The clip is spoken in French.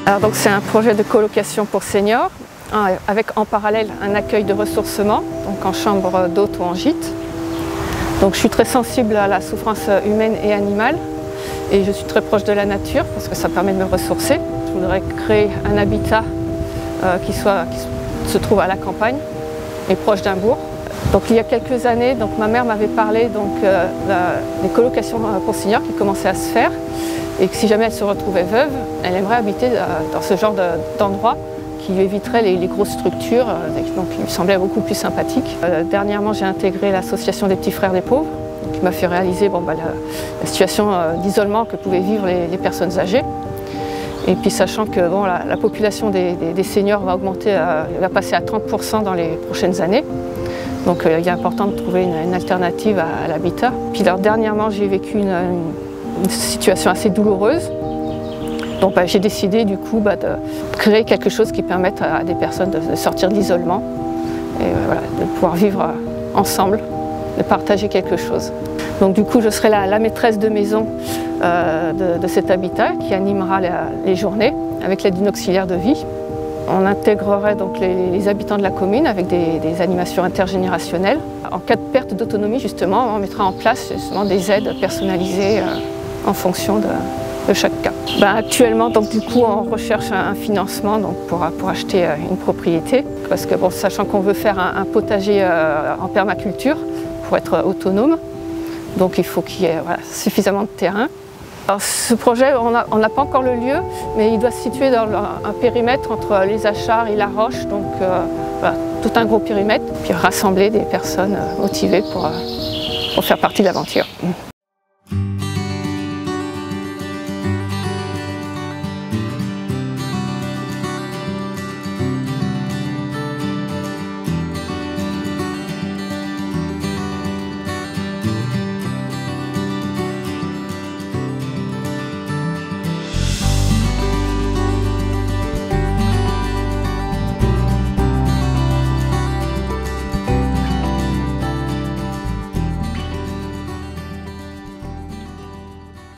Alors donc c'est un projet de colocation pour seniors, avec en parallèle un accueil de ressourcement, donc en chambre d'hôte ou en gîte. Donc je suis très sensible à la souffrance humaine et animale et je suis très proche de la nature parce que ça permet de me ressourcer. Je voudrais créer un habitat qui se trouve à la campagne et proche d'un bourg. Donc il y a quelques années, ma mère m'avait parlé des colocations pour seniors qui commençaient à se faire et que si jamais elle se retrouvait veuve, elle aimerait habiter dans ce genre d'endroit qui lui éviterait les grosses structures, donc qui lui semblait beaucoup plus sympathique. Dernièrement, j'ai intégré l'association des petits frères des pauvres, qui m'a fait réaliser la situation d'isolement que pouvaient vivre les personnes âgées. Et puis sachant que la population des seniors va augmenter, va passer à 30% dans les prochaines années. Donc il est important de trouver une alternative à l'habitat. Puis dernièrement, j'ai vécu une situation assez douloureuse. Donc j'ai décidé du coup de créer quelque chose qui permette à des personnes de sortir de l'isolement et de pouvoir vivre ensemble, de partager quelque chose. Donc du coup je serai la maîtresse de maison de cet habitat qui animera les journées avec l'aide d'une auxiliaire de vie. On intégrerait donc les habitants de la commune avec des animations intergénérationnelles. En cas de perte d'autonomie justement, on mettra en place justement des aides personnalisées en fonction de chaque cas. Actuellement, du coup, on recherche un financement pour acheter une propriété. Parce que sachant qu'on veut faire un potager en permaculture pour être autonome, donc il faut qu'il y ait suffisamment de terrain. Alors, ce projet, on n'a pas encore le lieu, mais il doit se situer dans un périmètre entre les Achards et La Roche, donc tout un gros périmètre, puis rassembler des personnes motivées pour faire partie de l'aventure.